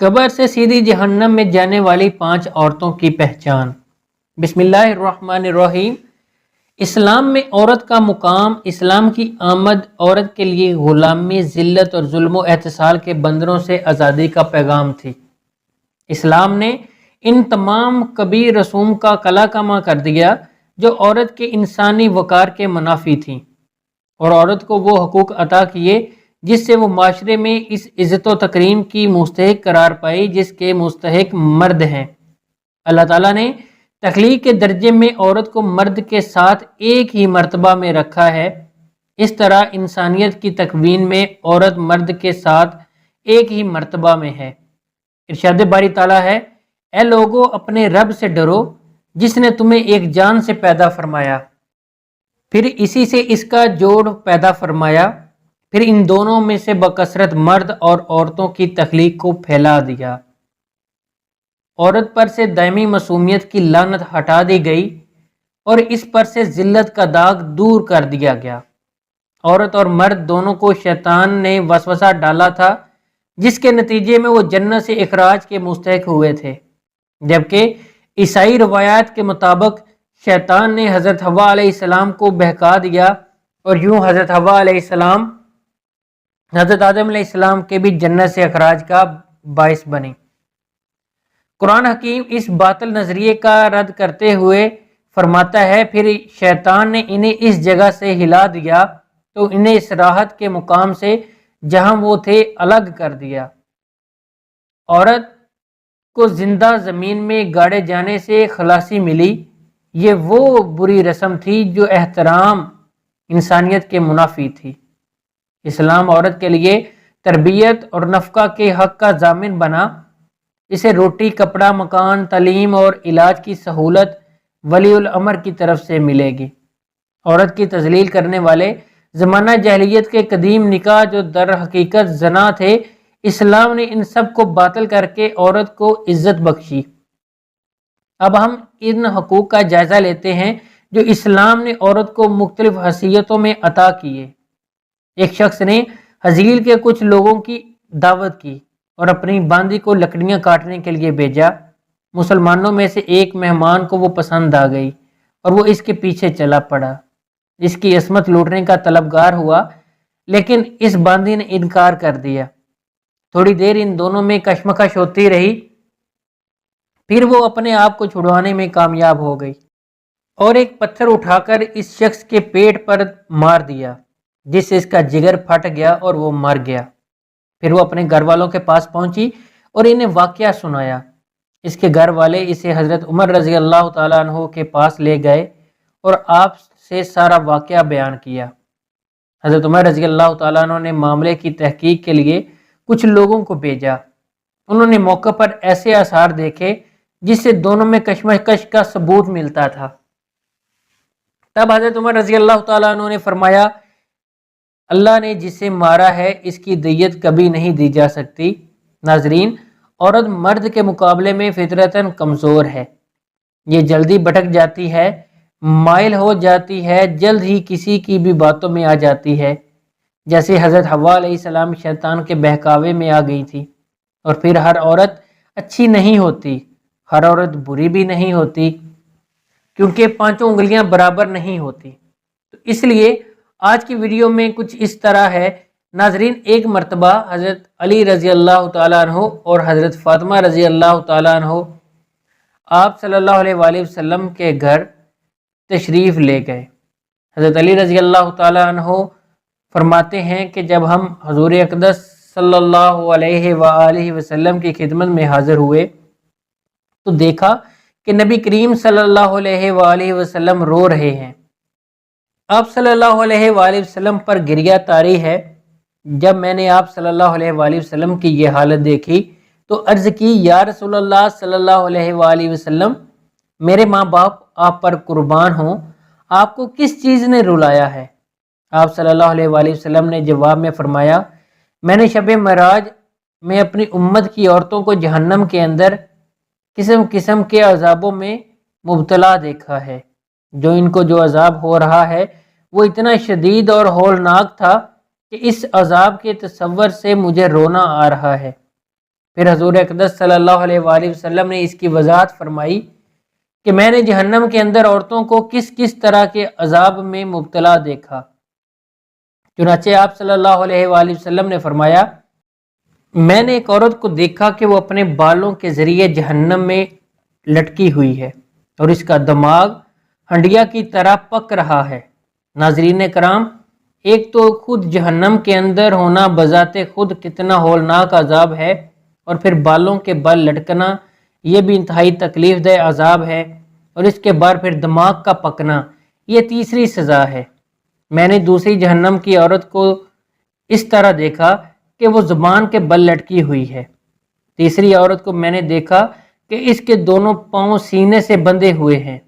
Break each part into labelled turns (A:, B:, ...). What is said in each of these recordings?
A: قبر سے سیدھی جہنم میں جانے والی 5 عورتوں کی پہچان۔ بسم اللہ الرحمن الرحیم۔ اسلام میں عورت کا مقام، اسلام کی آمد عورت کے لیے غلامی، ذلت اور ظلم و احتسال کے بندروں سے آزادی کا پیغام تھی۔ اسلام نے ان تمام کبیر رسوم کا کلا کما کر دیا جو عورت کے انسانی وقار کے منافی تھیں، اور عورت کو وہ حقوق عطا کیے جس سے وہ معاشرے میں اس عزت و تکریم کی مستحق قرار پائی جس کے مستحق مرد ہیں۔ اللہ تعالیٰ نے تخلیق کے درجے میں عورت کو مرد کے ساتھ ایک ہی مرتبہ میں رکھا ہے، اس طرح انسانیت کی تکوین میں عورت مرد کے ساتھ ایک ہی مرتبہ میں ہے۔ ارشاد باری تعالیٰ ہے، اے لوگو اپنے رب سے ڈرو جس نے تمہیں ایک جان سے پیدا فرمایا، پھر اسی سے اس کا جوڑ پیدا فرمایا، پھر ان دونوں میں سے بکثرت مرد اور عورتوں کی تخلیق کو پھیلا دیا۔ عورت پر سے دائمی معصومیت کی لعنت ہٹا دی گئی اور اس پر سے ذلت کا داغ دور کر دیا گیا۔ عورت اور مرد دونوں کو شیطان نے وسوسہ ڈالا تھا جس کے نتیجے میں وہ جنت سے اخراج کے مستحق ہوئے تھے، جبکہ عیسائی روایات کے مطابق شیطان نے حضرت حوا علیہ السلام کو بہکا دیا اور یوں حضرت حوا علیہ السلام حضرت آدم علیہ السلام کے بھی جنت سے اخراج کا باعث بنی۔ قرآن حکیم اس باطل نظریے کا رد کرتے ہوئے فرماتا ہے، پھر شیطان نے انہیں اس جگہ سے ہلا دیا تو انہیں اس راحت کے مقام سے جہاں وہ تھے الگ کر دیا۔ عورت کو زندہ زمین میں گاڑے جانے سے خلاصی ملی، یہ وہ بری رسم تھی جو احترام انسانیت کے منافی تھی۔ اسلام عورت کے لیے تربیت اور نفقہ کے حق کا ضامن بنا، اسے روٹی، کپڑا، مکان، تعلیم اور علاج کی سہولت ولی الامر کی طرف سے ملے گی۔ عورت کی تذلیل کرنے والے زمانہ جاہلیت کے قدیم نکاح جو در حقیقت زنا تھے، اسلام نے ان سب کو باطل کر کے عورت کو عزت بخشی۔ اب ہم ان حقوق کا جائزہ لیتے ہیں جو اسلام نے عورت کو مختلف حیثیتوں میں عطا کیے۔ ایک شخص نے حزیل کے کچھ لوگوں کی دعوت کی اور اپنی باندی کو لکڑیاں کاٹنے کے لیے بھیجا۔ مسلمانوں میں سے ایک مہمان کو وہ پسند آ گئی اور وہ اس کے پیچھے چلا پڑا، اس کی عصمت لوٹنے کا طلبگار ہوا، لیکن اس باندی نے انکار کر دیا۔ تھوڑی دیر ان دونوں میں کشمکش ہوتی رہی، پھر وہ اپنے آپ کو چھڑوانے میں کامیاب ہو گئی اور ایک پتھر اٹھا کر اس شخص کے پیٹ پر مار دیا جس سے اس کا جگر پھٹ گیا اور وہ مر گیا۔ پھر وہ اپنے گھر والوں کے پاس پہنچی اور انہیں واقعہ سنایا۔ اس کے گھر والے اسے حضرت عمر رضی اللہ تعالیٰ عنہ کے پاس لے گئے اور آپ سے سارا واقعہ بیان کیا۔ حضرت عمر رضی اللہ تعالیٰ عنہ نے معاملے کی تحقیق کے لیے کچھ لوگوں کو بھیجا۔ انہوں نے موقع پر ایسے آثار دیکھے جس سے دونوں میں کشمکش کا ثبوت ملتا تھا۔ تب حضرت عمر رضی اللہ تعالیٰ عنہ نے فرمایا، اللہ نے جسے مارا ہے اس کی دیت کبھی نہیں دی جا سکتی۔ ناظرین، عورت مرد کے مقابلے میں فطرتاً کمزور ہے، یہ جلدی بھٹک جاتی ہے، مائل ہو جاتی ہے، جلد ہی کسی کی بھی باتوں میں آ جاتی ہے، جیسے حضرت حوا علیہ السلام شیطان کے بہکاوے میں آ گئی تھی۔ اور پھر ہر عورت اچھی نہیں ہوتی، ہر عورت بری بھی نہیں ہوتی، کیونکہ 5 انگلیاں برابر نہیں ہوتی۔ تو اس لیے آج کی ویڈیو میں کچھ اس طرح ہے۔ ناظرین، ایک مرتبہ حضرت علی رضی اللہ تعالیٰ عنہ اور حضرت فاطمہ رضی اللہ تعالیٰ عنہ آپ صلی اللہ علیہ وآلہ وسلم کے گھر تشریف لے گئے۔ حضرت علی رضی اللہ تعالیٰ عنہ فرماتے ہیں کہ جب ہم حضور اقدس صلی اللہ علیہ وآلہ وسلم کی خدمت میں حاضر ہوئے تو دیکھا کہ نبی کریم صلی اللہ علیہ وآلہ وسلم رو رہے ہیں۔ آپ صلی اللہ علیہ وآلہ وسلم پر گریہ طاری ہے۔ جب میں نے آپ صلی اللہ علیہ وآلہ وسلم کی یہ حالت دیکھی تو عرض کی، یا رسول اللہ صلی اللہ علیہ وآلہ وسلم، میرے ماں باپ آپ پر قربان ہوں، آپ کو کس چیز نے رلایا ہے؟ آپ صلی اللہ علیہ وآلہ وسلم نے جواب میں فرمایا، میں نے شب معراج میں اپنی امت کی عورتوں کو جہنم کے اندر قسم قسم کے عذابوں میں مبتلا دیکھا ہے۔ ان کو جو عذاب ہو رہا ہے وہ اتنا شدید اور ہولناک تھا کہ اس عذاب کے تصور سے مجھے رونا آ رہا ہے۔ پھر حضور اقدس صلی اللہ علیہ وآلہ وسلم نے اس کی وضاحت فرمائی کہ میں نے جہنم کے اندر عورتوں کو کس کس طرح کے عذاب میں مبتلا دیکھا۔ چنانچہ آپ صلی اللہ علیہ وآلہ وسلم نے فرمایا، میں نے ایک عورت کو دیکھا کہ وہ اپنے بالوں کے ذریعے جہنم میں لٹکی ہوئی ہے اور اس کا دماغ ہنڈیا کی طرح پک رہا ہے۔ ناظرین کرام، ایک تو خود جہنم کے اندر ہونا بذات خود کتنا ہولناک عذاب ہے، اور پھر بالوں کے بل لٹکنا یہ بھی انتہائی تکلیف دہ عذاب ہے، اور اس کے بعد پھر دماغ کا پکنا یہ تیسری سزا ہے۔ میں نے دوسری جہنم کی عورت کو اس طرح دیکھا کہ وہ زبان کے بل لٹکی ہوئی ہے۔ تیسری عورت کو میں نے دیکھا کہ اس کے دونوں پاؤں سینے سے بندھے ہوئے ہیں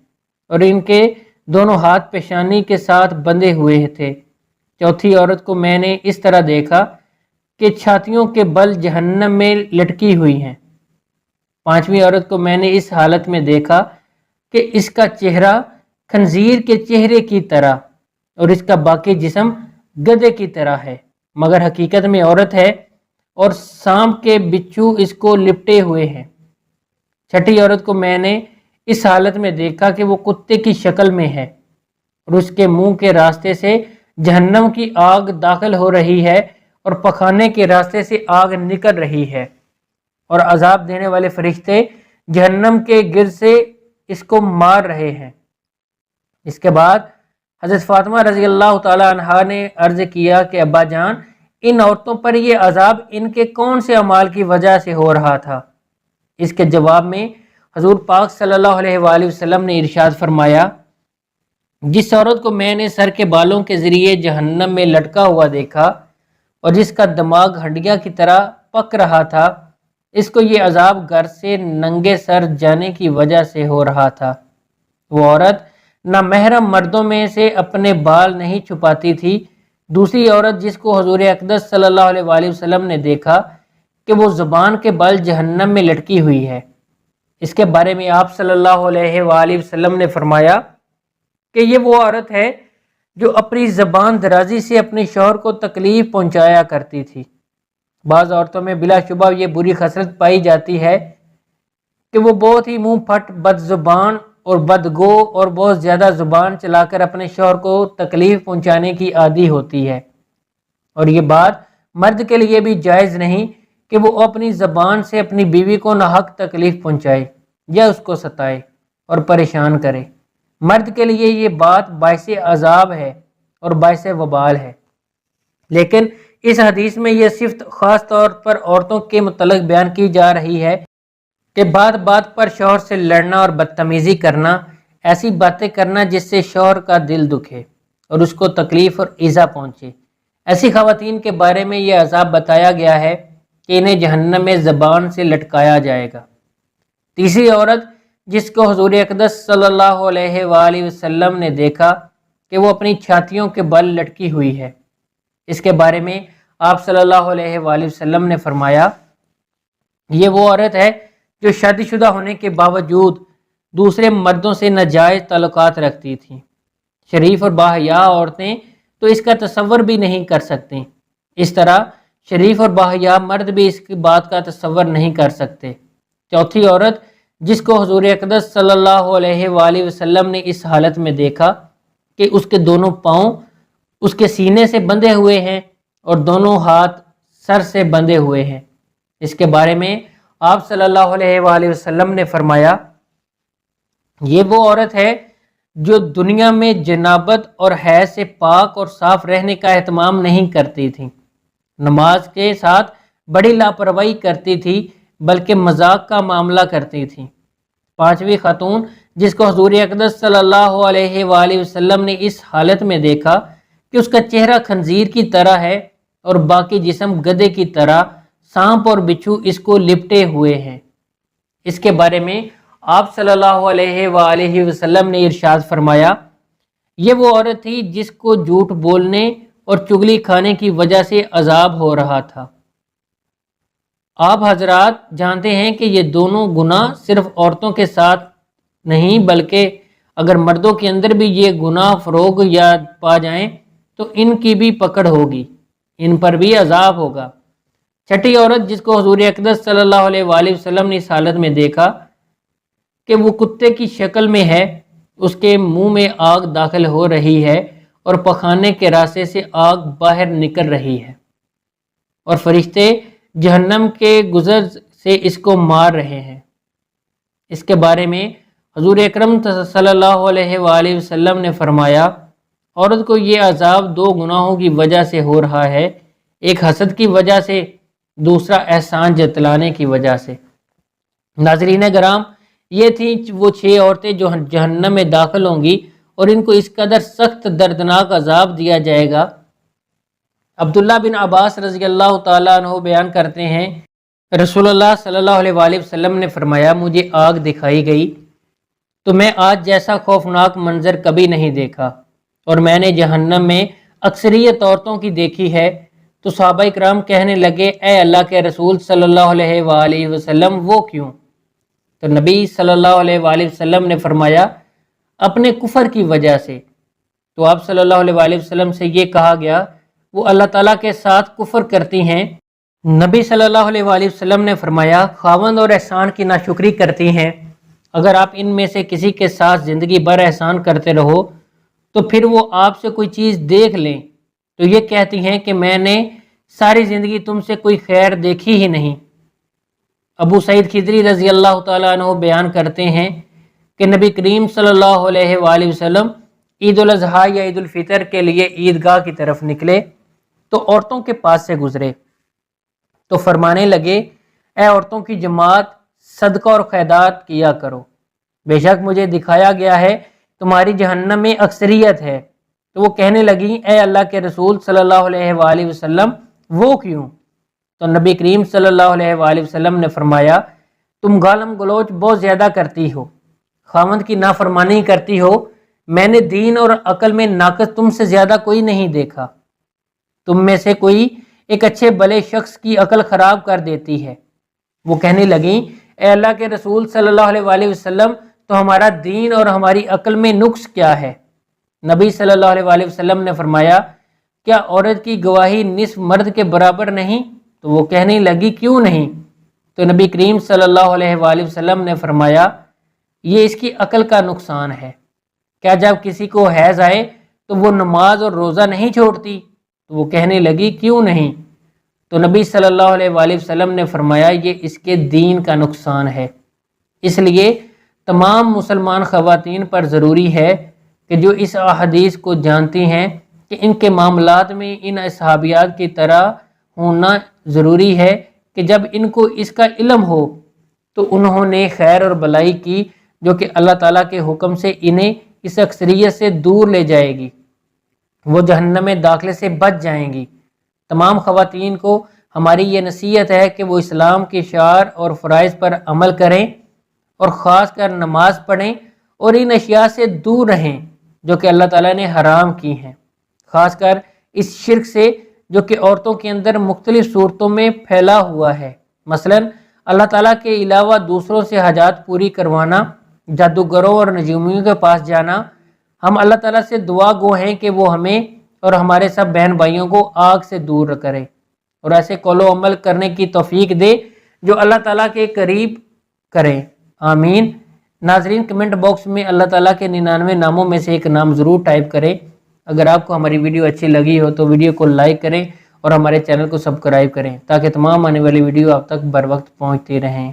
A: اور ان کے دونوں ہاتھ پیشانی کے ساتھ بندھے ہوئے تھے۔ چوتھی عورت کو میں نے اس طرح دیکھا کہ چھاتیوں کے بل جہنم میں لٹکی ہوئی ہیں۔ پانچویں عورت کو میں نے اس حالت میں دیکھا کہ اس کا چہرہ خنزیر کے چہرے کی طرح اور اس کا باقی جسم گدھے کی طرح ہے، مگر حقیقت میں عورت ہے، اور سانپ کے بچھو اس کو لپٹے ہوئے ہیں۔ چھٹی عورت کو میں نے اس حالت میں دیکھا کہ وہ کتے کی شکل میں ہے اور اس کے منہ کے راستے سے جہنم کی آگ داخل ہو رہی ہے اور پخانے کے راستے سے آگ نکل رہی ہے، اور عذاب دینے والے فرشتے جہنم کے گرد سے اس کو مار رہے ہیں۔ اس کے بعد حضرت فاطمہ رضی اللہ تعالی عنہا نے عرض کیا کہ ابا جان، ان عورتوں پر یہ عذاب ان کے کون سے اعمال کی وجہ سے ہو رہا تھا؟ اس کے جواب میں حضور پاک صلی اللہ علیہ وآلہ وسلم نے ارشاد فرمایا، جس عورت کو میں نے سر کے بالوں کے ذریعے جہنم میں لٹکا ہوا دیکھا اور جس کا دماغ ہنڈیا کی طرح پک رہا تھا، اس کو یہ عذاب گھر سے ننگے سر جانے کی وجہ سے ہو رہا تھا۔ وہ عورت نہ محرم مردوں میں سے اپنے بال نہیں چھپاتی تھی۔ دوسری عورت جس کو حضور اقدس صلی اللہ علیہ وآلہ وسلم نے دیکھا کہ وہ زبان کے بل جہنم میں لٹکی ہوئی ہے، اس کے بارے میں آپ صلی اللہ علیہ وآلہ وسلم نے فرمایا کہ یہ وہ عورت ہے جو اپنی زبان درازی سے اپنے شوہر کو تکلیف پہنچایا کرتی تھی۔ بعض عورتوں میں بلا شبہ یہ بری خصلت پائی جاتی ہے کہ وہ بہت ہی منہ پھٹ، بد زبان اور بدگو اور بہت زیادہ زبان چلا کر اپنے شوہر کو تکلیف پہنچانے کی عادی ہوتی ہے، اور یہ بات مرد کے لیے بھی جائز نہیں کہ وہ اپنی زبان سے اپنی بیوی کو ناحق تکلیف پہنچائے یا اس کو ستائے اور پریشان کرے۔ مرد کے لیے یہ بات باعث عذاب ہے اور باعث وبال ہے، لیکن اس حدیث میں یہ صفت خاص طور پر عورتوں کے متعلق بیان کی جا رہی ہے کہ بات بات پر شوہر سے لڑنا اور بدتمیزی کرنا، ایسی باتیں کرنا جس سے شوہر کا دل دکھے اور اس کو تکلیف اور ایذا پہنچے۔ ایسی خواتین کے بارے میں یہ عذاب بتایا گیا ہے کہ انہیں جہنم میں زبان سے لٹکایا جائے گا۔ تیسری عورت جس کو حضور اقدس صلی اللہ علیہ وآلہ وسلم نے دیکھا کہ وہ اپنی چھاتیوں کے بل لٹکی ہوئی ہے، اس کے بارے میں آپ صلی اللہ علیہ وآلہ وسلم نے فرمایا، یہ وہ عورت ہے جو شادی شدہ ہونے کے باوجود دوسرے مردوں سے ناجائز تعلقات رکھتی تھیں۔ شریف اور باحیا عورتیں تو اس کا تصور بھی نہیں کر سکتے، اس طرح شریف اور باحیا مرد بھی اس کی بات کا تصور نہیں کر سکتے۔ چوتھی عورت جس کو حضور اقدس صلی اللہ علیہ وآلہ وسلم نے اس حالت میں دیکھا کہ اس کے دونوں پاؤں اس کے سینے سے بندھے ہوئے ہیں اور دونوں ہاتھ سر سے بندھے ہوئے ہیں، اس کے بارے میں آپ صلی اللہ علیہ وآلہ وسلم نے فرمایا، یہ وہ عورت ہے جو دنیا میں جنابت اور حیض سے پاک اور صاف رہنے کا اہتمام نہیں کرتی تھی، نماز کے ساتھ بڑی لاپرواہی کرتی تھی، بلکہ مذاق کا معاملہ کرتی تھی۔ پانچویں خاتون جس کو حضور اقدس صلی اللہ علیہ وآلہ وسلم نے اس حالت میں دیکھا کہ اس کا چہرہ خنزیر کی طرح ہے اور باقی جسم گدھے کی طرح، سانپ اور بچھو اس کو لپٹے ہوئے ہیں، اس کے بارے میں آپ صلی اللہ علیہ وآلہ وسلم نے ارشاد فرمایا، یہ وہ عورت تھی جس کو جھوٹ بولنے اور چغلی کھانے کی وجہ سے عذاب ہو رہا تھا۔ آپ حضرات جانتے ہیں کہ یہ دونوں گناہ صرف عورتوں کے ساتھ نہیں، بلکہ اگر مردوں کے اندر بھی یہ گناہ فروغ یا پا جائیں تو ان کی بھی پکڑ ہوگی، ان پر بھی عذاب ہوگا۔ چھٹی عورت جس کو حضور اقدس صلی اللہ علیہ وآلہ وسلم نے اس حالت میں دیکھا کہ وہ کتے کی شکل میں ہے، اس کے منہ میں آگ داخل ہو رہی ہے اور پخانے کے راستے سے آگ باہر نکل رہی ہے، اور فرشتے جہنم کے گزر سے اس کو مار رہے ہیں۔ اس کے بارے میں حضور اکرم صلی اللہ علیہ وآلہ وسلم نے فرمایا، عورت کو یہ عذاب دو گناہوں کی وجہ سے ہو رہا ہے، ایک حسد کی وجہ سے، دوسرا احسان جتلانے کی وجہ سے۔ ناظرین کرام، یہ تھیں وہ 6 عورتیں جو جہنم میں داخل ہوں گی اور ان کو اس قدر سخت دردناک عذاب دیا جائے گا۔ عبداللہ بن عباس رضی اللہ تعالیٰ عنہ بیان کرتے ہیں، رسول اللہ صلی اللہ علیہ وآلہ وسلم نے فرمایا، مجھے آگ دکھائی گئی تو میں آج جیسا خوفناک منظر کبھی نہیں دیکھا، اور میں نے جہنم میں اکثریت عورتوں کی دیکھی ہے۔ تو صحابہ کرام کہنے لگے، اے اللہ کے رسول صلی اللہ علیہ وآلہ وسلم، وہ کیوں؟ تو نبی صلی اللہ علیہ وآلہ وسلم نے فرمایا، اپنے کفر کی وجہ سے۔ تو آپ صلی اللہ علیہ وآلہ وسلم سے یہ کہا گیا، وہ اللہ تعالیٰ کے ساتھ کفر کرتی ہیں۔ نبی صلی اللہ علیہ وآلہ وسلم نے فرمایا، خاوند اور احسان کی ناشکری کرتی ہیں۔ اگر آپ ان میں سے کسی کے ساتھ زندگی بھر احسان کرتے رہو تو پھر وہ آپ سے کوئی چیز دیکھ لیں تو یہ کہتی ہیں کہ میں نے ساری زندگی تم سے کوئی خیر دیکھی ہی نہیں۔ ابو سعید خدری رضی اللہ تعالیٰ عنہ بیان کرتے ہیں کہ نبی کریم صلی اللہ علیہ وآلہ وسلم عید الاضحیٰ یا عید الفطر کے لیے عیدگاہ کی طرف نکلے تو عورتوں کے پاس سے گزرے تو فرمانے لگے، اے عورتوں کی جماعت، صدقہ اور خیرات کیا کرو، بے شک مجھے دکھایا گیا ہے تمہاری جہنم میں اکثریت ہے۔ تو وہ کہنے لگی، اے اللہ کے رسول صلی اللہ علیہ وآلہ وسلم، وہ کیوں؟ تو نبی کریم صلی اللہ علیہ وآلہ وسلم نے فرمایا، تم گالم گلوچ بہت زیادہ کرتی ہو، خاوند کی نافرمانی کرتی ہو، میں نے دین اور عقل میں ناقص تم سے زیادہ کوئی نہیں دیکھا، تم میں سے کوئی ایک اچھے بھلے شخص کی عقل خراب کر دیتی ہے۔ وہ کہنے لگیں، اے اللہ کے رسول صلی اللہ علیہ وآلہ وسلم، تو ہمارا دین اور ہماری عقل میں نقص کیا ہے؟ نبی صلی اللہ علیہ وآلہ وسلم نے فرمایا، کیا عورت کی گواہی نصف مرد کے برابر نہیں؟ تو وہ کہنے لگی، کیوں نہیں؟ تو نبی کریم صلی اللہ علیہ وآلہ وسلم نے فرمایا، یہ اس کی عقل کا نقصان ہے۔ کیا جب کسی کو حیض آئے تو وہ نماز اور روزہ نہیں چھوڑتی؟ تو وہ کہنے لگی، کیوں نہیں؟ تو نبی صلی اللہ علیہ وآلہ وسلم نے فرمایا، یہ اس کے دین کا نقصان ہے۔ اس لیے تمام مسلمان خواتین پر ضروری ہے کہ جو اس احادیث کو جانتی ہیں کہ ان کے معاملات میں ان اصحابیات کی طرح ہونا ضروری ہے کہ جب ان کو اس کا علم ہو تو انہوں نے خیر اور بلائی کی جو کہ اللہ تعالیٰ کے حکم سے انہیں اس اکثریت سے دور لے جائے گی، وہ جہنم میں داخلے سے بچ جائیں گی۔ تمام خواتین کو ہماری یہ نصیحت ہے کہ وہ اسلام کے شعائر اور فرائض پر عمل کریں اور خاص کر نماز پڑھیں اور ان اشیاء سے دور رہیں جو کہ اللہ تعالیٰ نے حرام کی ہیں، خاص کر اس شرک سے جو کہ عورتوں کے اندر مختلف صورتوں میں پھیلا ہوا ہے، مثلا اللہ تعالیٰ کے علاوہ دوسروں سے حاجات پوری کروانا، جادوگروں اور نجومیوں کے پاس جانا۔ ہم اللہ تعالیٰ سے دعا گو ہیں کہ وہ ہمیں اور ہمارے سب بہن بھائیوں کو آگ سے دور کرے اور ایسے قول و عمل کرنے کی توفیق دے جو اللہ تعالیٰ کے قریب کریں، آمین۔ ناظرین، کمنٹ باکس میں اللہ تعالیٰ کے 99 ناموں میں سے ایک نام ضرور ٹائپ کریں۔ اگر آپ کو ہماری ویڈیو اچھی لگی ہو تو ویڈیو کو لائک کریں اور ہمارے چینل کو سبسکرائب کریں تاکہ تمام آنے والی ویڈیو آپ تک بر وقت پہنچتی رہیں۔